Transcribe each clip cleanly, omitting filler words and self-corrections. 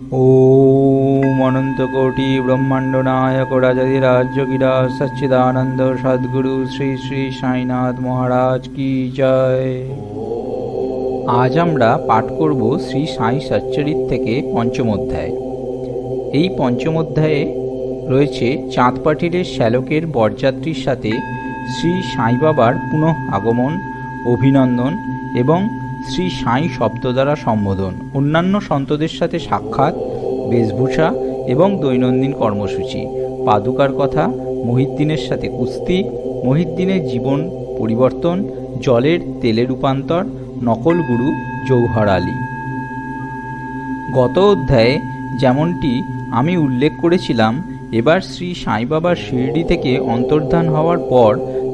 ओम अनंतकोटि ब्रह्मांड नायक राजाधिराज्योगिरा सच्चिदानंद सद्गुरु श्री श्री साईनाथ महाराज की जय। आज আমরা পাঠ করব শ্রী সাই সচ্চরিত থেকে পঞ্চম অধ্যায়। এই পঞ্চম অধ্যায়ে রয়েছে চাঁদ পাটিলের শ্যালকের বরযাত্রীর সাথে শ্রী সাই বাবার পুনঃ আগমন, অভিনন্দন এবং শ্রী সাই শব্দ দ্বারা সম্বোধন, অন্যান্য সন্তদের সাথে সাক্ষাৎ, বেশভূষা এবং দৈনন্দিন কর্মসূচি, পাদুকার কথা, মহিউদ্দিনের সাথে কুস্তি, মহিউদ্দিনের জীবন পরিবর্তন, জলের তেলে রূপান্তর, নকল গুরু জৌহর আলী। গত অধ্যায়ে যেমনটি আমি উল্লেখ করেছিলাম, এবার শ্রী সাই বাবার শিরডি থেকে অন্তর্ধান হওয়ার পর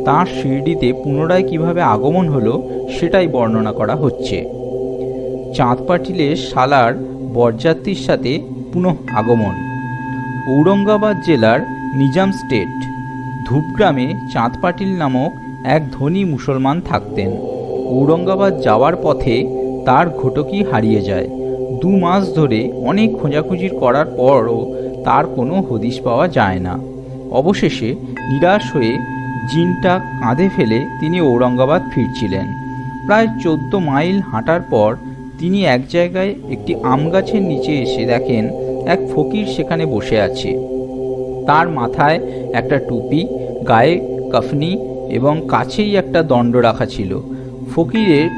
তাঁর শিরডিতে পুনরায় কিভাবে আগমন হলো সেটাই বর্ণনা করা হচ্ছে। চাঁদ পাটিলের সালার বরযাত্রীর সাথে পুনঃ আগমন। ঔরঙ্গাবাদ জেলার নিজাম স্টেট ধূপগ্রামে চাঁদ পাটিল নামক এক ধনী মুসলমান থাকতেন। ঔরঙ্গাবাদ যাওয়ার পথে তার ঘটকি হারিয়ে যায়। 2 মাস ধরে অনেক খোঁজাখুঁজি করার পরও তার কোনো হদিশ পাওয়া যায় না। অবশেষে নিরাশ হয়ে জিনটা কাঁধে ফেলে তিনি ঔরঙ্গাবাদ ফিরছিলেন। প্রায় 14 মাইল হাঁটার পর তিনি এক জায়গায় একটি আম গাছের নিচে এসে দেখেন এক ফকির সেখানে বসে আছে। তার মাথায় একটা টুপি, গায়ে কাফনি এবং কাছেই একটা দণ্ড রাখা ছিল। ফকিরের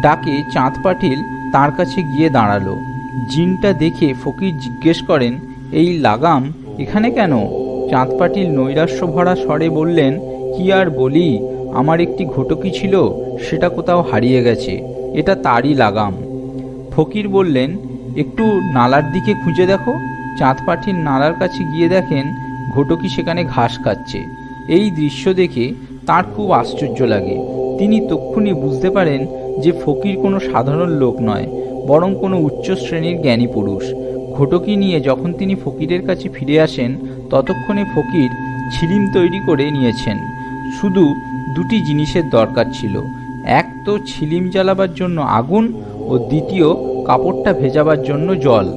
ডাকে চাঁদ পাটিল তার কাছে গিয়ে দাঁড়ালো। জিনটা দেখে ফকির জিজ্ঞেস করেন, এই লাগাম এখানে কেন? চাঁদ পাটিল নৈরাশ্য ভরা স্বরে বললেন, কি আর বলি, আমার একটি ঘটকি ছিল, সেটা কোথাও হারিয়ে গেছে, এটা তারই লাগাম। ফকির বললেন, একটু নালার দিকে খুঁজে দেখো। চাঁদ পাটিল নালার কাছে গিয়ে দেখেন ঘটকি সেখানে ঘাস খাচ্ছে। এই দৃশ্য দেখে তার খুব আশ্চর্য লাগে। তিনি তক্ষুনি বুঝতে পারেন যে ফকির কোনো সাধারণ লোক নয়, বরং কোনো উচ্চ শ্রেণীর জ্ঞানী পুরুষ। ঘটকি নিয়ে যখন তিনি ফকিরের কাছে ফিরে আসেন, ততক্ষণে ফকির ছিলিম তৈরি করে নিয়েছেন। শুধু 2টি জিনিসের দরকার ছিল, এক তো ছিলিম জ্বালাবার জন্য আগুন ও দ্বিতীয় কাপড়টা ভেজাবার জন্য জল।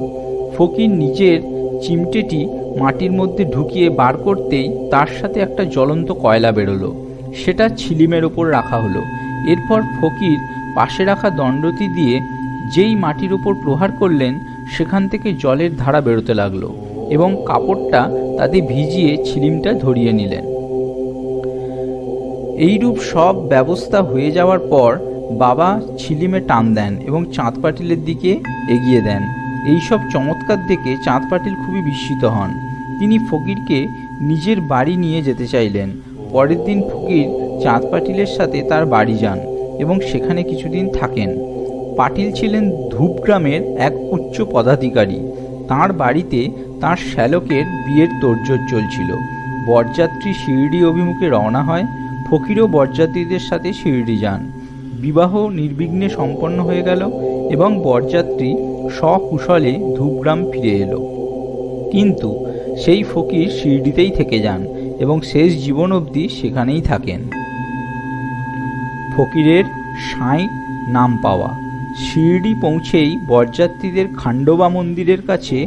ফকির নিজের চিমটেটি মাটির মধ্যে ঢুকিয়ে বার করতেই তার সাথে একটা জ্বলন্ত কয়লা বেরোলো। সেটা ছিলিমের ওপর রাখা হলো। এরপর ফকির পাশে রাখা দণ্ডটি দিয়ে যেই মাটির ওপর প্রহার করলেন, সেখান থেকে জলের ধারা বেরোতে লাগলো এবং কাপড়টা তাতে ভিজিয়ে ছিলিমটা ধরিয়ে নিলেন। এইরূপ সব ব্যবস্থা হয়ে যাওয়ার পর বাবা ছিলিমে টান দেন এবং চাঁদ পাটিলের দিকে এগিয়ে দেন। এইসব চমৎকার দেখে চাঁদ পাটিল খুবই বিস্মিত হন। তিনি ফকিরকে নিজের বাড়ি নিয়ে যেতে চাইলেন। পরের দিন ফকির চাঁদ পাটিলের সাথে তার বাড়ি যান এবং সেখানে কিছুদিন থাকেন। পাটিল ছিলেন ধূপগ্রামের এক উচ্চ পদাধিকারী। তাঁর বাড়িতে তাঁর শ্যালকের বিয়ের তোড়জোড় চলছিল। বরযাত্রী শিরডি অভিমুখে রওনা হয়। ফকিরও বরযাত্রীদের সাথে শিরডি যান। বিবাহ নির্বিঘ্নে সম্পন্ন হয়ে গেল এবং বরযাত্রী সকুশলে ধূপগ্রাম ফিরে এলো। কিন্তু সেই ফকির শিরডিতেই থেকে যান এবং শেষ জীবন অবধি সেখানেই থাকেন। ফকিরের সাই নাম পাওয়া। শিরডি পৌঁছেই বরযাত্রীদের খান্ডোবা মন্দিরের কাছে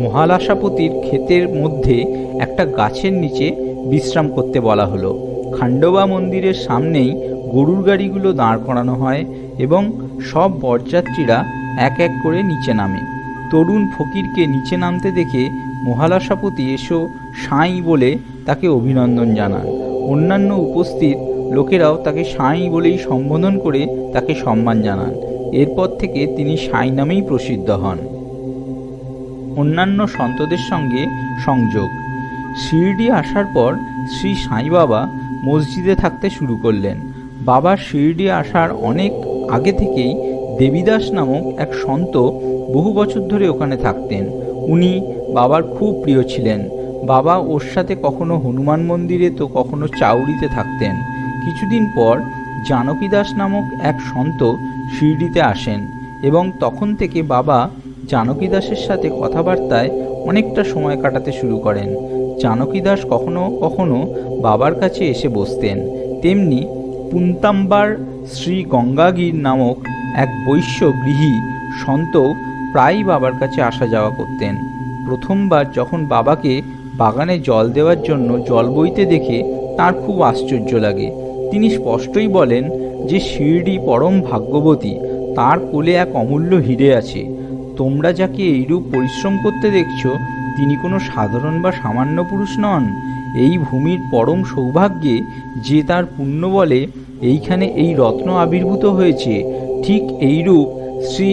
মহালাসাপতির ক্ষেতের মধ্যে একটা গাছের নিচে বিশ্রাম করতে বলা হলো। খান্ডোবা মন্দিরের সামনেই গরুর গাড়িগুলো দাঁড় করানো হয় এবং সব বরযাত্রীরা এক এক করে নিচে নামে। তরুণ ফকিরকে নিচে নামতে দেখে মহালাসাপতি এসো সাই বলে তাকে অভিনন্দন জানান। অন্যান্য উপস্থিত লোকেরাও তাকে সাই বলেই সম্বোধন করে তাকে সম্মান জানান। এরপর থেকে তিনি সাই নামেই প্রসিদ্ধ হন। অন্যান্য সন্তদের সঙ্গে সংযোগ। শিরডি আসার পর শ্রী সাই বাবা মসজিদে থাকতে শুরু করলেন। বাবার শিরডি আসার অনেক আগে থেকেই দেবীদাস নামক এক সন্ত বহু বছর ধরে ওখানে থাকতেন। উনি বাবার খুব প্রিয় ছিলেন। বাবা ওর সাথে কখনো হনুমান মন্দিরে তো কখনো চাউরিতে থাকতেন। কিছুদিন পর জানকী দাস নামক এক সন্ত শিরডিতে আসেন এবং তখন থেকে বাবা জানকী দাসের সাথে কথাবার্তায় অনেকটা সময় কাটাতে শুরু করেন। জানকী দাস কখনো কখনো বাবার কাছে এসে বসতেন। তেমনি পুন্তাম্বার শ্রী গঙ্গাগীর নামক এক বৈশ্য গৃহী সন্ত প্রায়ই বাবার কাছে আসা যাওয়া করতেন। প্রথমবার যখন বাবাকে বাগানে জল দেওয়ার জন্য জল বইতে দেখে তার খুব আশ্চর্য লাগে। তিনি স্পষ্টই বলেন যে শিরডি পরম ভাগ্যবতী, তার কোলে এক অমূল্য হিরে আছে। তোমরা যাকে এইরূপ পরিশ্রম করতে দেখছ, তিনি কোনো সাধারণ বা সামান্য পুরুষ নন। এই ভূমির পরম সৌভাগ্যে যে তার পুণ্য বলে এইখানে এই রত্ন আবির্ভূত হয়েছে। ঠিক এইরূপ শ্রী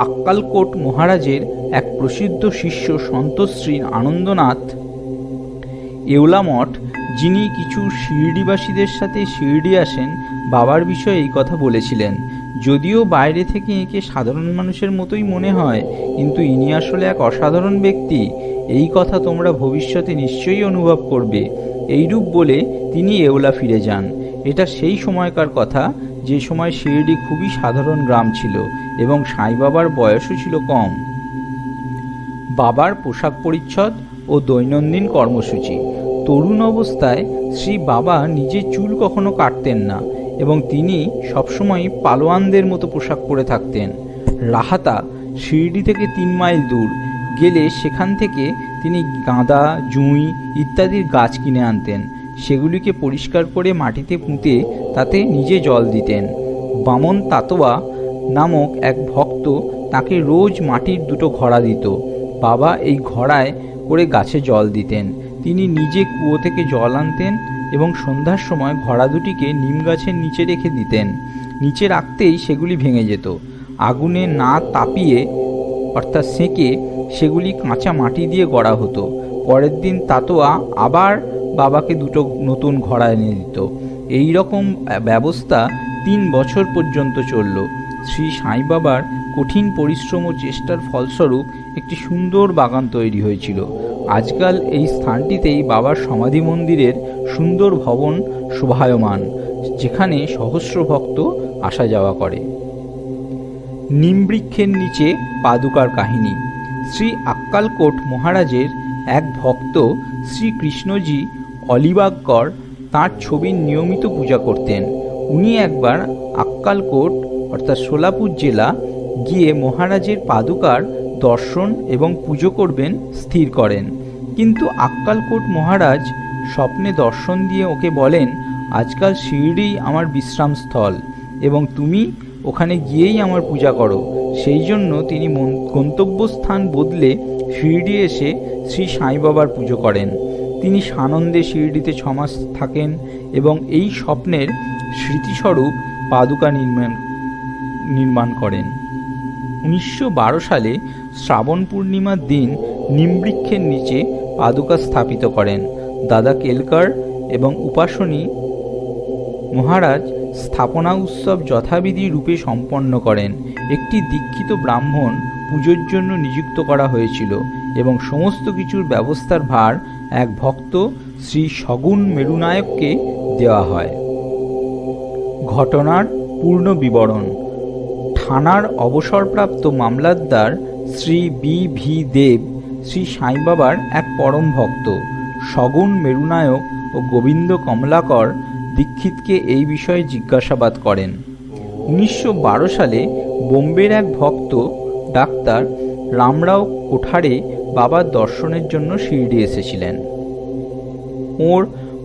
আক্কালকোট মহারাজের এক প্রসিদ্ধ শিষ্য সন্ত শ্রী আনন্দনাথ এওলামঠ, যিনি কিছু শিরডিবাসীদের সাথে শিরডি আসেন, বাবার বিষয়ে এই কথা বলেছিলেন। যদিও বাইরে থেকে একে সাধারণ মানুষের মতোই মনে হয়, কিন্তু ইনি আসলে এক অসাধারণ ব্যক্তি। এই কথা তোমরা ভবিষ্যতে নিশ্চয়ই অনুভব করবে। এইরূপ বলে তিনি এওলা ফিরে যান। এটা সেই সময়কার কথা যে সময় শিরডি খুবই সাধারণ গ্রাম ছিল এবং সাই বাবার বয়সও ছিল কম। বাবার পোশাক পরিচ্ছদ ও দৈনন্দিন কর্মসূচি। তরুণ অবস্থায় শ্রী বাবা নিজে চুল কখনো কাটতেন না এবং তিনি সবসময় পালোয়ানদের মতো পোশাক পরে থাকতেন। রাহাতা শিরডি থেকে 3 মাইল দূর গেলে সেখান থেকে তিনি গাঁদা, জুঁই ইত্যাদির গাছ কিনে আনতেন। সেগুলিকে পরিষ্কার করে মাটিতে পুঁতে তাতে নিজে জল দিতেন। বামন তাতোয়া নামক এক ভক্ত তাকে রোজ মাটির 2টো ঘড়া দিত। বাবা এই ঘড়ায় করে গাছে জল দিতেন। তিনি নিজে কুয়ো থেকে জল আনতেন এবং সন্ধ্যার সময় ঘড়া দুটিকে নিম গাছের নিচে রেখে দিতেন। নিচে রাখতেই সেগুলি ভেঙে যেত। আগুনে না তাপিয়ে অর্থাৎ সেঁকে সেগুলি কাঁচা মাটি দিয়ে গড়া হতো। পরের দিন তাতোয়া আবার বাবাকে 2টো নতুন ঘড়া এনে দিত। এই রকম ব্যবস্থা 3 বছর পর্যন্ত চলল। শ্রী সাই বাবার কঠিন পরিশ্রম ও চেষ্টার ফলস্বরূপ একটি সুন্দর বাগান তৈরি হয়েছিল। আজকাল এই স্থানটিতেই বাবার সমাধি মন্দিরের সুন্দর ভবন শোভায়মান, যেখানে সহস্র ভক্ত আসা যাওয়া করে। নিমবৃক্ষের নিচে পাদুকার কাহিনী। শ্রী আক্কালকোট মহারাজের এক ভক্ত শ্রী কৃষ্ণজি অলিবাগকর তাঁর ছবির নিয়মিত পূজা করতেন। উনি একবার আক্কালকোট অর্থাৎ সোলাপুর জেলা গিয়ে মহারাজের পাদুকার দর্শন এবং পুজো করবেন স্থির করেন। কিন্তু আক্কালকোট মহারাজ স্বপ্নে দর্শন দিয়ে ওকে বলেন, আজকাল শিরডি আমার বিশ্রামস্থল এবং তুমি ওখানে গিয়েই আমার পূজা করো। সেই জন্য তিনি গন্তব্যস্থান বদলে শিরডি এসে শ্রী সাই বাবার পুজো করেন। তিনি সানন্দে শিরডিতে 6 মাস থাকেন এবং এই স্বপ্নের স্মৃতিস্বরূপ পাদুকা নির্মাণ করেন। 1912 সালে শ্রাবণ পূর্ণিমার দিন নিমবৃক্ষের নিচে পাদুকা স্থাপিত করেন। দাদা কেলকার এবং উপাসনী মহারাজ স্থাপনা উৎসব যথাবিধি রূপে সম্পন্ন করেন। একটি দীক্ষিত ব্রাহ্মণ পুজোর জন্য নিযুক্ত করা হয়েছিল এবং সমস্ত কিছুর ব্যবস্থার ভার এক ভক্ত শ্রী সগুণ মেরুনায়ককে দেওয়া হয়। ঘটনার পূর্ণ বিবরণ। থানার অবসরপ্রাপ্ত মামলাতদার শ্রী বি.ভি. দেব শ্রী সাই বাবার এক পরম ভক্ত। সগুণ মেরুনায়ক ও গোবিন্দ কমলাকর দীক্ষিতকে এই বিষয়ে জিজ্ঞাসাবাদ করেন। 1912 সালে বোম্বের এক ভক্ত ডাক্তার রামরাও কোঠারে বাবার দর্শনের জন্য শিরডি এসেছিলেন। ওর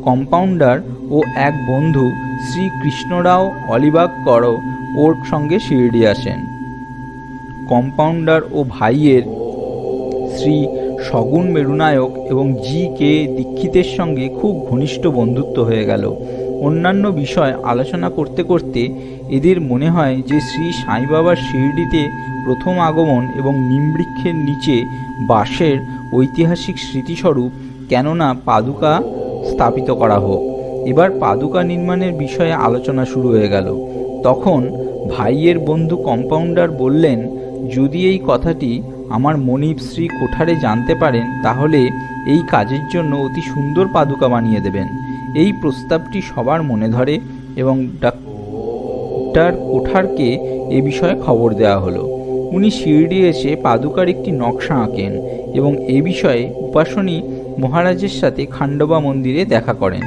কম্পাউন্ডার ও এক বন্ধু শ্রী কৃষ্ণরাও অলিবাগকর ওর সঙ্গে শিরডি আসেন। কম্পাউন্ডার ও ভাইয়ের শ্রী সগুণ মেরুনায়ক এবং জি.কে. দীক্ষিতের সঙ্গে খুব ঘনিষ্ঠ বন্ধুত্ব হয়ে গেল। অন্যান্য বিষয় আলোচনা করতে করতে এদের মনে হয় যে শ্রী সাই বাবার শিরডিতে প্রথম আগমন এবং নিমবৃক্ষের নিচে বাসের ঐতিহাসিক স্মৃতিস্বরূপ কেননা পাদুকা স্থাপিত করা হোক। এবার পাদুকা নির্মাণের বিষয়ে আলোচনা শুরু হয়ে গেল। তখন ভাইয়ের বন্ধু কম্পাউন্ডার বললেন, যদি এই কথাটি আমার মনিব শ্রী কোঠারে জানতে পারেন তাহলে এই কাজের জন্য অতি সুন্দর পাদুকা বানিয়ে দেবেন। এই প্রস্তাবটি সবার মনে ধরে এবং ডাক্তার কোঠারকে এ বিষয়ে খবর দেওয়া হলো। উনি শিরডি এসে পাদুকার একটি নকশা আঁকেন এবং এ বিষয়ে উপাসনী মহারাজের সাথে খান্ডবা মন্দিরে দেখা করেন।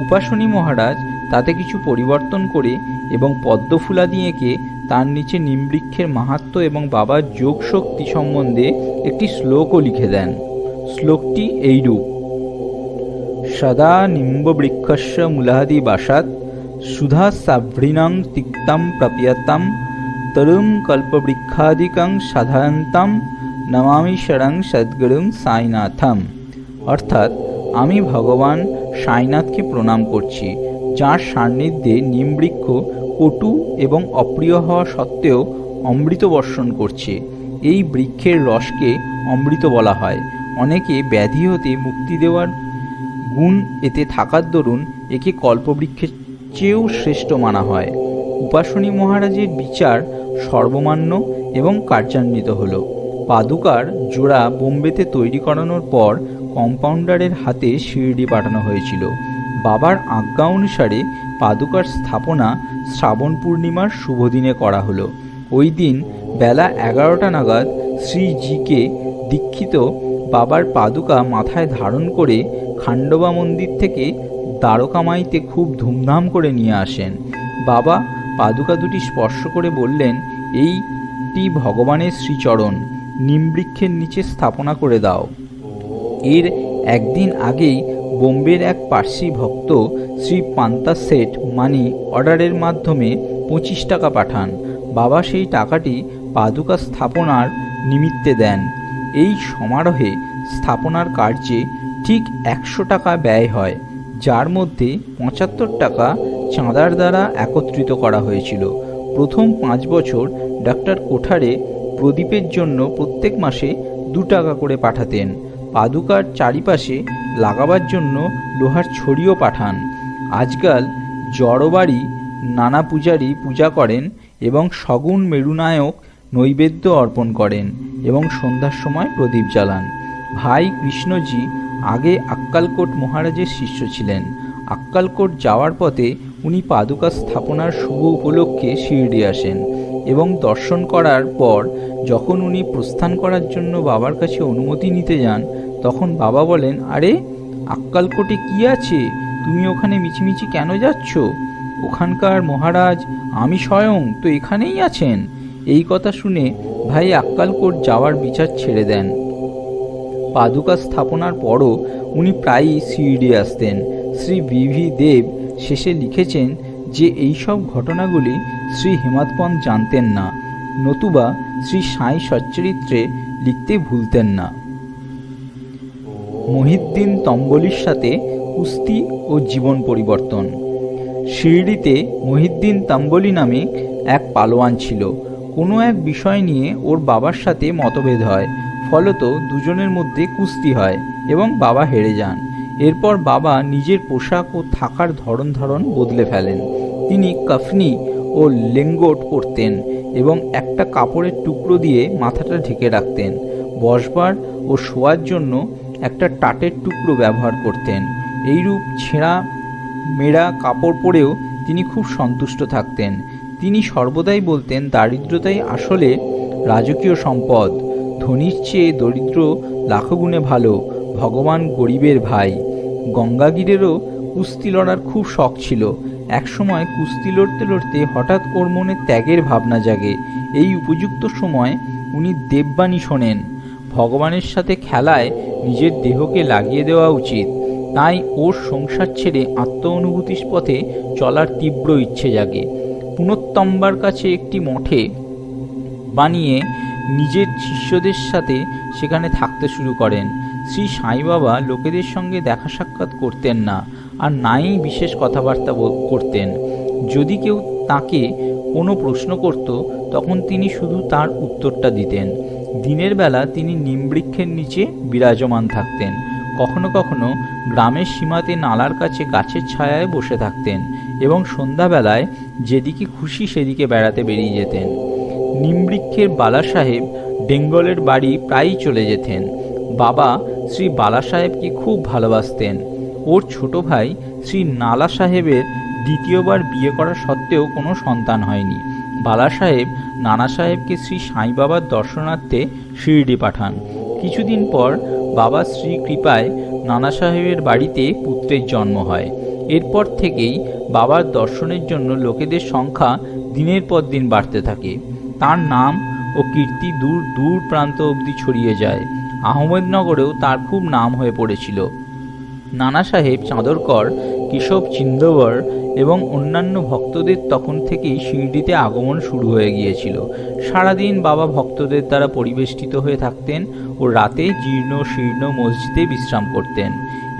উপাসনী মহারাজ তাতে কিছু পরিবর্তন করে এবং পদ্মফুলাদি এঁকে তার নিচে নিমবৃক্ষের মাহাত্ম্য এবং বাবার যোগ শক্তি সম্বন্ধে একটি শ্লোকও লিখে দেন। শ্লোকটি এইরূপ: সদা নিম্ববৃক্ষস্য মূলাদি বাসাৎ সুধা সাভৃণং তিক্তম প্রপিয়তাম তরুং কল্পবৃক্ষাদিকং সাধারণতাম নমামি শরং সদ্গুরুং সাইনাথম। অর্থাৎ আমি ভগবান সাইনাথকে প্রণাম করছি, যাঁর সান্নিধ্যে নিমবৃক্ষ কটু এবং অপ্রিয় হওয়া সত্ত্বেও অমৃত বর্ষণ করছে। এই বৃক্ষের রসকে অমৃত বলা হয়। অনেকে ব্যাধি হতে মুক্তি দেওয়ার গুণ এতে থাকার দরুন একে কল্পবৃক্ষের চেয়েও শ্রেষ্ঠ মানা হয়। উপাসনী মহারাজের বিচার সর্বমান্য এবং কার্যান্বিত হল। পাদুকার জোড়া বোম্বেতে তৈরি করানোর পর কম্পাউন্ডারের হাতে শিরডি পাঠানো হয়েছিল। বাবার আজ্ঞা অনুসারে পাদুকার স্থাপনা শ্রাবণ পূর্ণিমার শুভদিনে করা হলো। ওই দিন বেলা 11টা নাগাদ শ্রীজিকে দীক্ষিত বাবার পাদুকা মাথায় ধারণ করে খান্ডবা মন্দির থেকে দ্বারকামাইতে খুব ধুমধাম করে নিয়ে আসেন। বাবা পাদুকা দুটি স্পর্শ করে বললেন, এইটি ভগবানের শ্রীচরণ, নিমবৃক্ষের নিচে স্থাপনা করে দাও। এর একদিন আগেই বোম্বের এক পার্সি ভক্ত শ্রী পান্তা সেট মানি অর্ডারের মাধ্যমে 25 টাকা পাঠান। বাবা সেই টাকাটি পাদুকা স্থাপনার নিমিত্তে দেন। এই সমারোহে স্থাপনার কার্যে ঠিক 100 টাকা ব্যয় হয়, যার মধ্যে 75 টাকা চাঁদার দ্বারা একত্রিত করা হয়েছিল। প্রথম 5 বছর ডক্টর কোঠারে প্রদীপের জন্য প্রত্যেক মাসে 2 টাকা করে পাঠাতেন। পাদুকার চারিপাশে লাগাবার জন্য লোহার ছড়িও পাঠান। আজকাল জড়বাড়ি নানা পূজারী পূজা করেন এবং সগুণ মেরুনায়ক নৈবেদ্য অর্পণ করেন এবং সন্ধ্যার সময় প্রদীপ জ্বালান। ভাই কৃষ্ণজি আগে আক্কালকোট মহারাজের শিষ্য ছিলেন। আক্কালকোট যাওয়ার পথে উনি পাদুকা স্থাপনার শুভ উপলক্ষে শিরডি আসেন এবং দর্শন করার পর যখন উনি প্রস্থান করার জন্য বাবার কাছে অনুমতি নিতে যান, তখন বাবা বলেন, আরে আক্কালকোটে কি আছে? তুমি ওখানে মিছিমিছি কেন যাচ্ছ? ওখানকার মহারাজ আমি স্বয়ং তো এখানেই আছেন। এই কথা শুনে ভাই আক্কালকোট যাওয়ার বিচার ছেড়ে দেন। পাদুকা স্থাপনার পরও উনি প্রায়ই শিরডি আসতেন। শ্রী বিভি দেব শেষে লিখেছেন যে এইসব ঘটনাগুলি শ্রী হেমাদপন্থ জানতেন না, নতুবা শ্রী সাঁই সচ্চরিত্রে লিখতে ভুলতেন না। মহিউদ্দিন তম্বলির সাথে কুস্তি ও জীবন পরিবর্তন। শিরডিতে মহিউদ্দিন তম্বলি নামে এক পালোয়ান ছিল। কোনো এক বিষয় নিয়ে ওর বাবার সাথে মতভেদ হয়, ফলত দুজনের মধ্যে কুস্তি হয় এবং বাবা হেরে যান। এরপর বাবা নিজের পোশাক ও থাকার ধরন বদলে ফেলেন। তিনি কাফনি ও লেঙ্গোট পরতেন এবং একটা কাপড়ের টুকরো দিয়ে মাথাটা ঢেকে রাখতেন। বসবার ও শোয়ার জন্য একটা টাটের টুকরো ব্যবহার করতেন। এইরূপ ছেঁড়া মেরা কাপড় পরেও তিনি খুব সন্তুষ্ট থাকতেন। তিনি সর্বদাই বলতেন, দারিদ্রতাই আসলে রাজকীয় সম্পদ, ধনীর চেয়ে দরিদ্র লাখগুণে ভালো, ভগবান গরিবের ভাই। গঙ্গাগীরেরও কুস্তি লড়ার খুব শখ ছিল। একসময় কুস্তি লড়তে লড়তে হঠাৎ ওর মনে ত্যাগের ভাবনা জাগে। এই উপযুক্ত সময় উনি দেববাণী শোনেন, ভগবানের সাথে খেলায় নিজের দেহকে লাগিয়ে দেওয়া উচিত। তাই ওর সংসার ছেড়ে আত্ম অনুভূতির পথে চলার তীব্র ইচ্ছে জাগে। পুনোত্তম্বার কাছে একটি মঠে বানিয়ে নিজের শিষ্যদের সাথে সেখানে থাকতে শুরু করেন। শ্রী সাই বাবা লোকেদের সঙ্গে দেখা সাক্ষাৎ করতেন না, আর নাই বিশেষ কথাবার্তা করতেন। যদি কেউ তাকে কোনো প্রশ্ন করত, তখন তিনি শুধু তার উত্তরটা দিতেন। দিনের বেলা তিনি নিমবৃক্ষের নিচে বিরাজমান থাকতেন। কখনো কখনো গ্রামের সীমাতে নালার কাছে গাছের ছায়ায় বসে থাকতেন এবং সন্ধ্যাবেলায় যেদিকে খুশি সেদিকে বেড়াতে বেরিয়ে যেতেন। নিমবৃক্ষের বালা সাহেব ডেঙ্গলের বাড়ি প্রায়ই চলে যেতেন। বাবা শ্রী বালা সাহেবকে খুব ভালোবাসতেন। ওর ছোট ভাই শ্রী নালা সাহেবের দ্বিতীয়বার বিয়ে করা সত্ত্বেও কোনো সন্তান হয়নি। বালা সাহেব নানা সাহেবকে শ্রী সাই বাবার দর্শনার্থে শিরডি পাঠান। কিছুদিন পর বাবা শ্রী কৃপায় নানা সাহেবের বাড়িতে পুত্রের জন্ম হয়। এরপর থেকেই বাবার দর্শনের জন্য লোকেদের সংখ্যা দিনের পর দিন বাড়তে থাকে। তার নাম ও কীর্তি দূর দূর প্রান্ত অবধি ছড়িয়ে যায়। আহমেদনগরেও তার খুব নাম হয়ে পড়েছিল। নানা সাহেব চাঁদরকর, কেশব চিন্দবর এবং অন্যান্য ভক্তদের তখন থেকেই শিরডিতে আগমন শুরু হয়ে গিয়েছিল। সারাদিন বাবা ভক্তদের দ্বারা পরিবেষ্টিত হয়ে থাকতেন ও রাতে জীর্ণ শীর্ণ মসজিদে বিশ্রাম করতেন।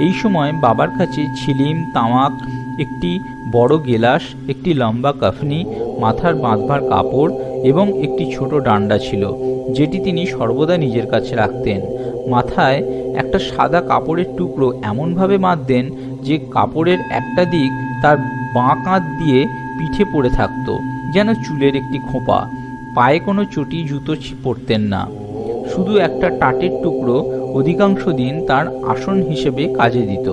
এই সময় বাবার কাছে ছিলিম, তামাক, একটি বড় গেলাস, একটি লম্বা কাফনি, মাথার বাঁধবার কাপড় এবং একটি ছোট ডান্ডা ছিল, যেটি তিনি সর্বদা নিজের কাছে রাখতেন। মাথায় একটা সাদা কাপড়ের টুকরো এমনভাবে বাঁধতেন যে কাপড়ের একটা দিক তার বাঁ কাঁধ দিয়ে পিঠে পড়ে থাকত, যেন চুলের একটি খোঁপা। পায়ে কোনো চটি জুতো পরতেন না। শুধু একটা টাটের টুকরো অধিকাংশ দিন তার আসন হিসেবে কাজে দিত।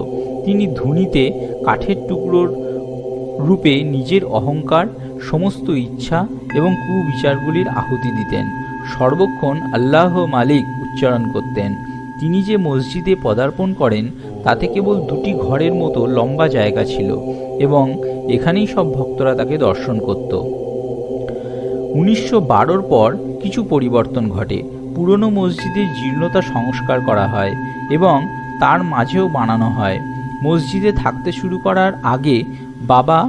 তিনি ধুনিতে কাঠের টুকরোর রূপে নিজের অহংকার, সমস্ত ইচ্ছা এবং কুবিচারগুলির আহুতি দিতেন। সর্বক্ষণ আল্লাহ মালিক উচ্চারণ করতেন। তিনি যে মসজিদে পদার্পণ করেন তাতে কেবল দুটি ঘরের মতো লম্বা জায়গা ছিল এবং এখানেই সব ভক্তরা তাকে দর্শন করত। 1912 পর কিছু পরিবর্তন ঘটে। পুরনো মসজিদের জীর্ণতা সংস্কার করা হয় এবং তার মাঝেও বানানো হয়। মসজিদে থাকতে শুরু করার আগে বাবা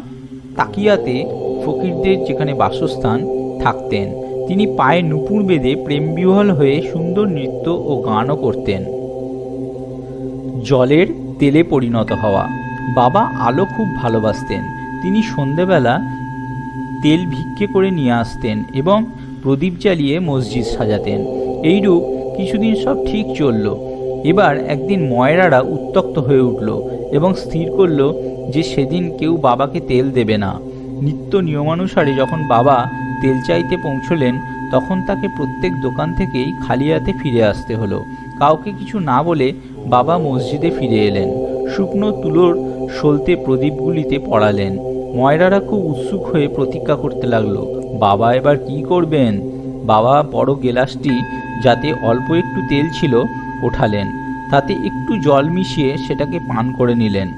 তাকিয়াতে ফকিরদের যেখানে বাসস্থান থাকতেন। তিনি পায়ে নুপুর বেঁধে প্রেমবিহ্বল হয়ে সুন্দর নৃত্য ও গানও করতেন। জলের তেলে পরিণত হওয়া। বাবা আলো খুব ভালোবাসতেন। তিনি সন্ধেবেলা তেল ভিক্ষে করে নিয়ে আসতেন এবং প্রদীপ জ্বালিয়ে মসজিদ সাজাতেন। এইরূপ কিছুদিন সব ঠিক চলল। এবার একদিন ময়রারা উত্ত্যক্ত হয়ে উঠল এবং স্থির করল যে সেদিন কেউ বাবাকে তেল দেবে না। নিত্য নিয়মানুসারে যখন বাবা তেল চাইতে পৌঁছলেন তখন তাকে প্রত্যেক দোকান থেকেই খালি হাতে ফিরে আসতে হলো। কাউকে কিছু না বলে বাবা মসজিদে ফিরে এলেন। শুকনো তুলোর সলতে প্রদীপগুলিতে পড়ালেন। ময়রারা খুব উৎসুক হয়ে প্রতীক্ষা করতে লাগলো বাবা এবার কি করবেন। বাবা বড় গেলাসটি, যাতে অল্প একটু তেল ছিল, ওঠালেন। তাতে একটু জল মিশিয়ে সেটাকে পান করে নিলেন।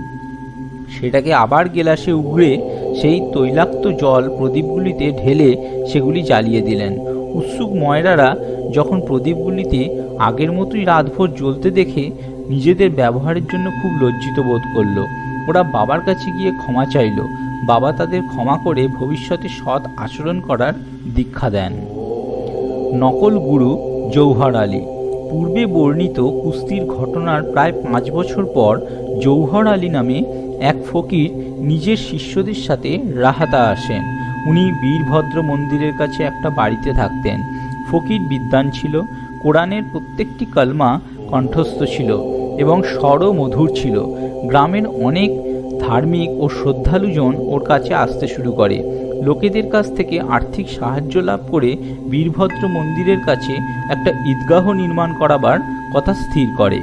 সেটাকে আবার গেলাসে উগড়ে সেই তৈলাক্ত জল প্রদীপগুলিতে ঢেলে সেগুলি জ্বালিয়ে দিলেন। উৎসুক ময়রারা যখন প্রদীপগুলিতে আগের মতোই রাতভর জ্বলতে দেখে নিজেদের ব্যবহারের জন্য খুব লজ্জিত বোধ করল। ওরা বাবার কাছে গিয়ে ক্ষমা চাইল। বাবা তাদের ক্ষমা করে ভবিষ্যতে সৎ আচরণ করার দীক্ষা দেন। নকল গুরু জৌহর আলী। পূর্বে বর্ণিত কুস্তির ঘটনার প্রায় 5 বছর পর জৌহর আলী নামে এক ফকির নিজের শিষ্যদের সাথে রাহাতা আসেন। উনি বীরভদ্র মন্দিরের কাছে একটা বাড়িতে থাকতেন। ফকির বিদ্বান ছিল। কোরআনের প্রত্যেকটি কলমা কণ্ঠস্থ ছিল এবং স্বরও মধুর ছিল। গ্রামের অনেক ধার্মিক ও শ্রদ্ধালুজন ওর কাছে আসতে শুরু করে। লোকেদের কাছ থেকে আর্থিক সাহায্য লাভ করে বীরভদ্র মন্দিরের কাছে একটা ঈদগাহ নির্মাণ করাবার কথা স্থির করে।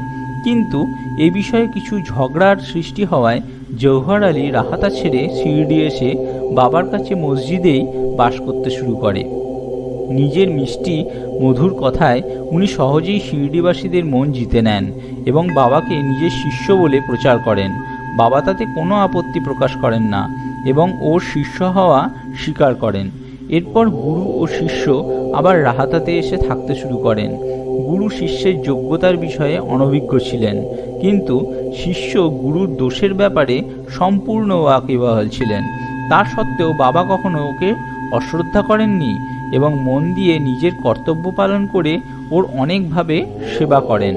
কিন্তু এ বিষয়ে কিছু ঝগড়ার সৃষ্টি হওয়ায় জৌহর আলী রাহাতা ছেড়ে শিরডি এসে বাবার কাছে মসজিদেই বাস করতে শুরু করে। নিজের মিষ্টি মধুর কথায় উনি সহজেই শিরডিবাসীদের মন জিতে নেন এবং বাবাকে নিজের শিষ্য বলে প্রচার করেন। বাবা তাতে কোনো আপত্তি প্রকাশ করেন না এবং ওর শিষ্য হওয়া স্বীকার করেন। এরপর গুরু ও শিষ্য আবার রাহাতাতে এসে থাকতে শুরু করেন। গুরু শিষ্যের যোগ্যতার বিষয়ে অনভিজ্ঞ ছিলেন, কিন্তু শিষ্য গুরুর দোষের ব্যাপারে সম্পূর্ণ ওয়াকিবহাল ছিলেন। তা সত্ত্বেও বাবা কখনো ওকে অশ্রদ্ধা করেননি এবং মন দিয়ে নিজের কর্তব্য পালন করে ওর অনেকভাবে সেবা করেন।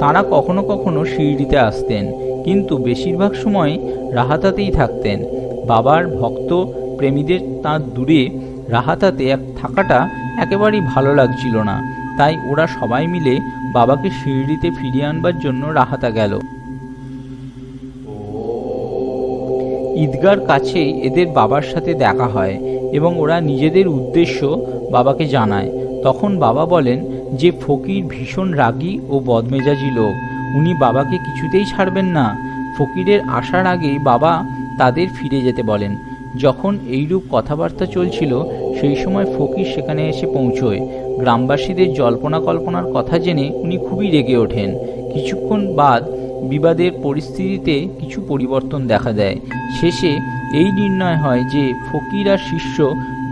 তাঁরা কখনো কখনো শিরডিতে আসতেন, কিন্তু বেশিরভাগ সময় রাহাতাতেই থাকতেন। বাবার ভক্ত প্রেমীদের তাঁর দূরে রাহাতাতে থাকাটা একেবারেই ভালো লাগছিল না। তাই ওরা সবাই মিলে বাবাকে শিরডিতে ফিরিয়ে আনবার জন্য রাহাতা গেল। ঈদগার কাছেই এদের বাবার সাথে দেখা হয় এবং ওরা নিজেদের উদ্দেশ্য বাবাকে জানায়। তখন বাবা বলেন যে ফকির ভীষণ রাগী ও বদমেজাজি লোক, উনি বাবাকে কিছুতেই ছাড়বেন না। ফকিরের আসার আগেই বাবা তাদের ফিরে যেতে বলেন। যখন এইরূপ কথাবার্তা চলছিল সেই সময় ফকির সেখানে এসে পৌঁছয়। গ্রামবাসীদের জল্পনা কল্পনার কথা জেনে উনি খুবই রেগে ওঠেন। কিছুক্ষণ বাদ বিবাদের পরিস্থিতিতে কিছু পরিবর্তন দেখা দেয়। শেষে এই নির্ণয় হয় যে ফকির আর শিষ্য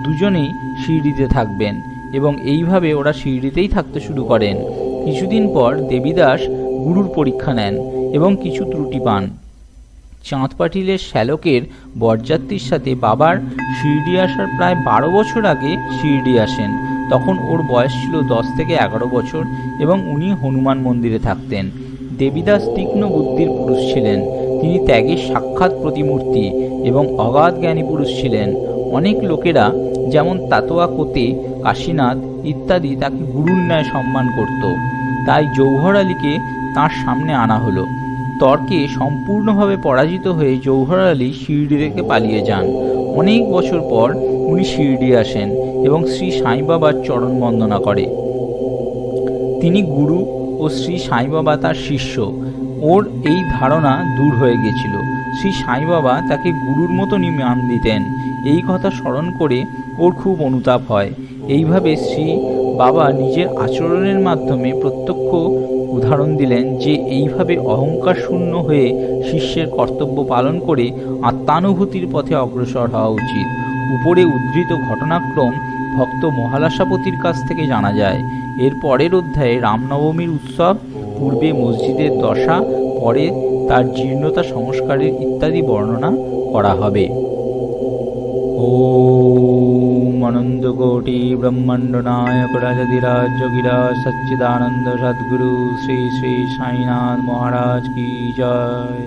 দুজনেই শিরডিতে থাকবেন এবং এইভাবে ওরা শিরডিতেই থাকতে শুরু করেন। কিছুদিন পর দেবীদাস গুরুর পরীক্ষা নেন এবং কিছু ত্রুটি পান। চাঁদ পাটিলের শ্যালকের বরযাত্রীর সাথে বাবার শিরডি আসার প্রায় 12 বছর আগে শিরডি আসেন। তখন ওর বয়স ছিল 10 থেকে 11 বছর এবং উনি হনুমান মন্দিরে থাকতেন। দেবীদাস তীক্ষ্ণ বুদ্ধির পুরুষ ছিলেন। তিনি ত্যাগের সাক্ষাৎ প্রতিমূর্তি এবং অগাধ জ্ঞানী পুরুষ ছিলেন। অনেক লোকেরা যেমন তাতোয়া কোতে, কাশীনাথ ইত্যাদি তাকে গুরুর ন্যায় সম্মান করত। তাই জৌহর আলীকে তাঁর সামনে আনা হলো। তর্কে সম্পূর্ণভাবে পরাজিত হয়ে জৌহর আলী শিরডি থেকে পালিয়ে যান। অনেক বছর পর উনি শিরডি আসেন এবং শ্রী সাই বাবার চরণ বন্দনা করে। তিনি গুরু ও শ্রী সাই বাবা তার শিষ্য। ওর এই ধারণা দূর হয়ে গেছিল। শ্রী সাই বাবা তাকে গুরুর মতনই মান দিতেন। এই কথা স্মরণ করে ওর খুব অনুতাপ হয়। এইভাবে শ্রী বাবা নিজের আচরণের মাধ্যমে প্রত্যক্ষ উদাহরণ দিলেন যে এইভাবে অহংকার শূন্য হয়ে শিষ্যের কর্তব্য পালন করে আত্মানুভূতির পথে অগ্রসর হওয়া উচিত। উপরে উদ্ধৃত ঘটনাক্রম ভক্ত মহালাসাপতির কাছ থেকে জানা যায়। এর পরের অধ্যায়ে রামনবমীর উৎসব, পূর্বে মসজিদের দশা, পরে তার জীর্ণতা সংস্কারের ইত্যাদি বর্ণনা করা হবে। ওম অনন্তকোটি ব্রহ্মাণ্ড নায়ক রাজাধিরাজ যোগীরাজ সচ্চিদানন্দ সদ্গুরু শ্রী শ্রী সাইনাথ মহারাজ কি জয়।